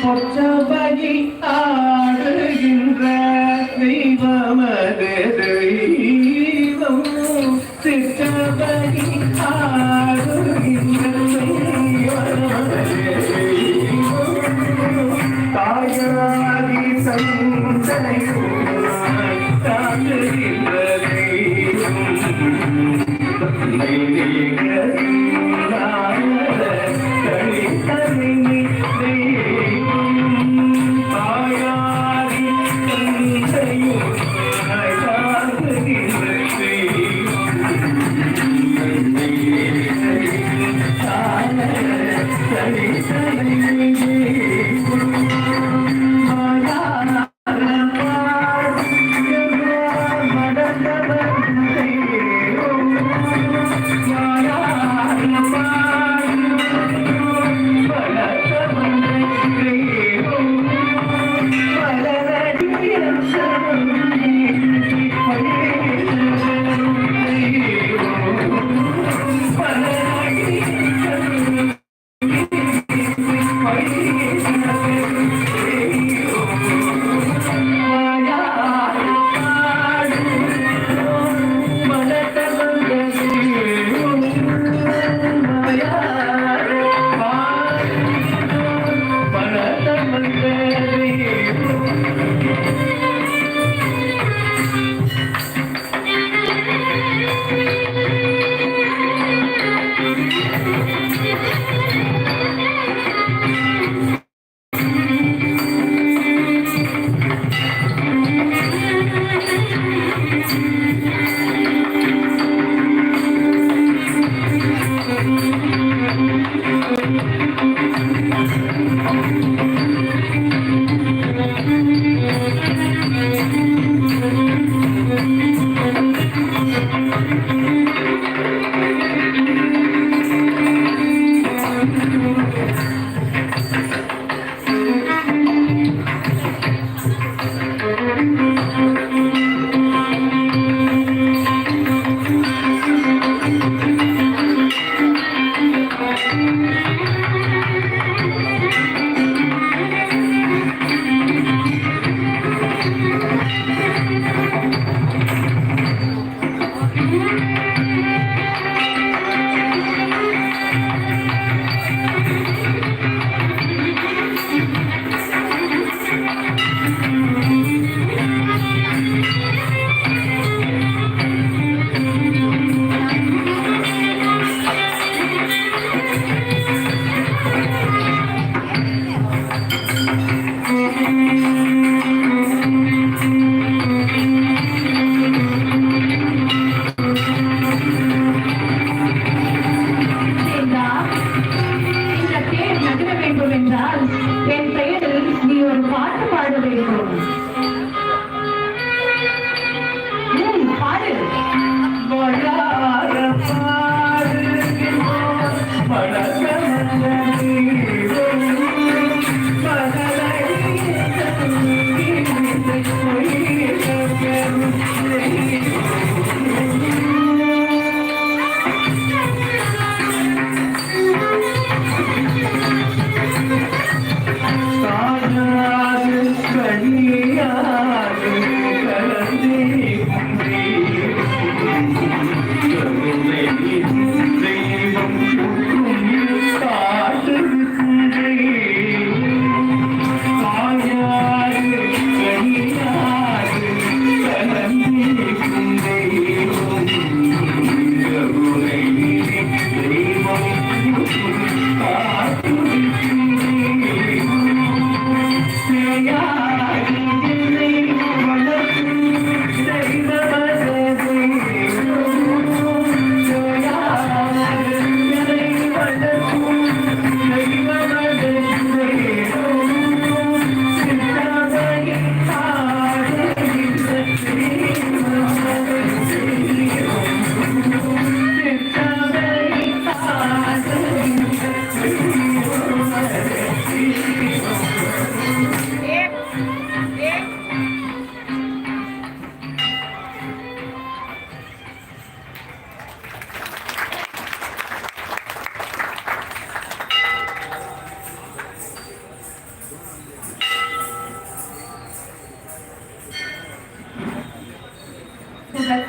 ஒற்றபடி ஆடுகின்ற தெய்வமது தெய்வம் சிற்றபடி ஆடுகின்ற தெய்வமது தெய்வம் தாயாதி சந்தையுமாய் தாங்குகின்ற தெய்வம்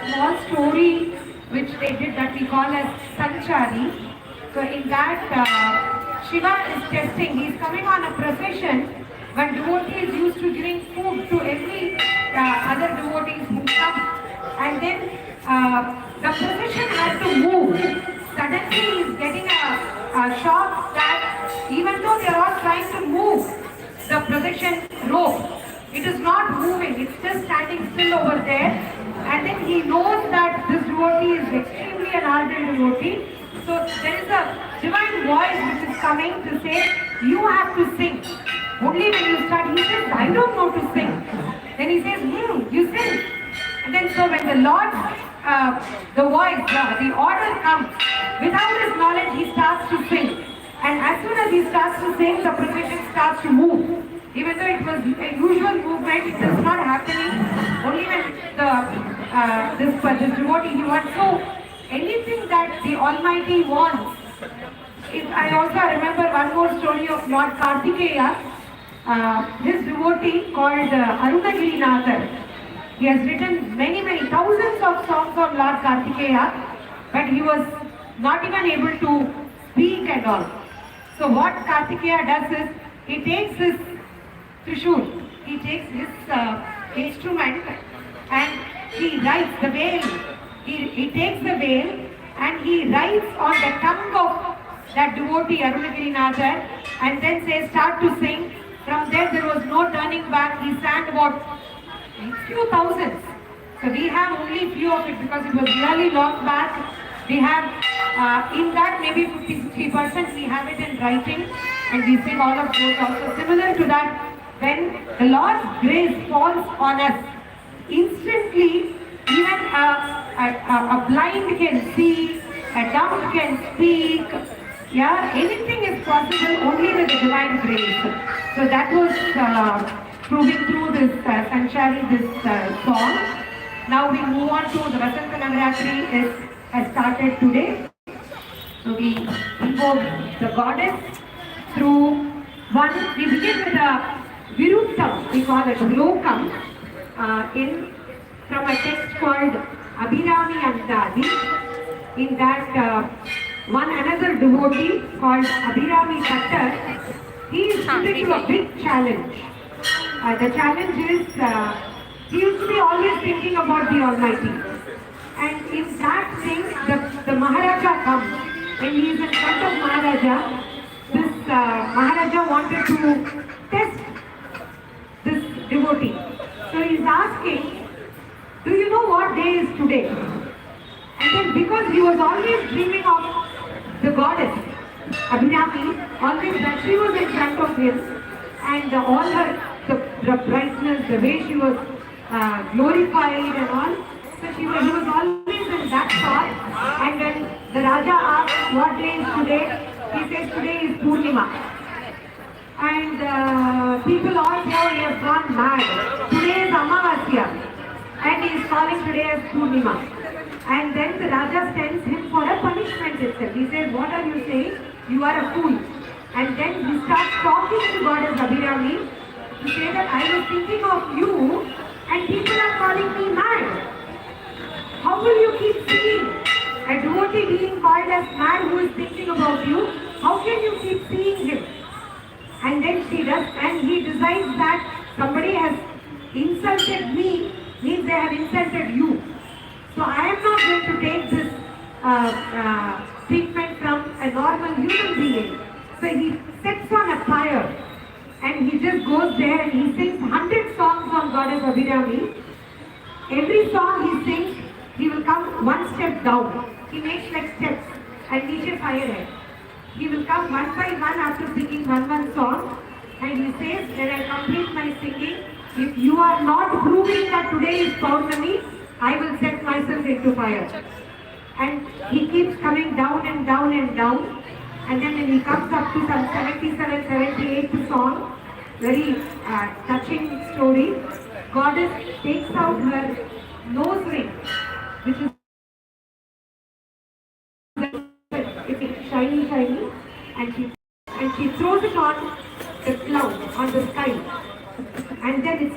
small story which they did that we call as Sanchari. So in that, Shiva is testing. He is coming on a procession when devotees used to giving food to every other devotees who come. And then the procession had to move. Suddenly he is getting a shock that even though they are all trying to move the procession rope, it is not moving, it's just standing still over there. And then he knows that this devotee is extremely an ardent devotee. So there is a divine voice which is coming to say, you have to sing. Only when you start, he says, I don't know to sing. Then he says, you sing. And then so when the Lord, the voice, the order comes, without his knowledge he starts to sing. And as soon as he starts to sing, the procession starts to move. Even though it was a usual movement, it is not happening. Only when this devotee, he wants. So anything that the Almighty wants. I also remember one more story of Lord Kartikeya. His devotee called Arunagirinathar. He has written many thousands of songs on Lord Kartikeya, but he was not even able to speak at all. So what Kartikeya does is, he takes his trishul, he takes his instrument and he writes the veil. He takes the veil and he writes on the tongue of that devotee Arunagirinathar and then says, start to sing. From there was no turning back. He sang about few thousands. So we have only few of it because it was really long back. We have in that maybe 50-60% we have it in writing and we sing all of those also. Similar to that, when the Lord's grace falls on us, instantly even a blind can see, a dumb can speak, yeah, anything is possible only with the divine grace. So that was proving through this Sanchari, this song. Now we move on to the Vasanta Navaratri has started today. So we invoke the goddess through one, we begin with a Viruttam, we call it Lokam, from a text called Abhirami Andadi. In that one another devotee called Abhirami Tattar, he is put into a big challenge. The challenge is, he used to be always thinking about the Almighty. And in that thing, the Maharaja comes. When he is in front of Maharaja, this Maharaja wanted to test this devotee. So he is asking, do you know what day is today? And then because he was always dreaming of the goddess, Abhirami, always that she was in front of him and all her, the brightness, the way she was glorified and all. So he was always in that thought. And when the Raja asked what day is today, he says today is Purnima. And people all say he has gone mad. Today is Amavasya. And he is calling today as Purnima. And then the Raja sends him for a punishment itself. He says, what are you saying? You are a fool. And then he starts talking to Goddess Abhirami to say that I was thinking of you and people are calling me mad. How will you keep seeing a devotee being called as mad who is thinking about you? How can you keep seeing him? And then she does, and he decides that somebody has insulted me, means they have insulted you. So I am not going to take this treatment from a normal human being. So he sets on a fire and he just goes there and he sings 100 songs on Goddess Abhirami. Every song he sings, he will come one step down. He makes like steps and reach a firehead. He will come one by one after singing one song and he says, when I complete my singing, if you are not proving that today is Paurnami, I will set myself into fire. And he keeps coming down and down and down. And then when he comes up to some 77, 78 song, very touching story, Goddess takes out her nose ring, which is shiny, and she throws it on the cloud, on the sky. And then it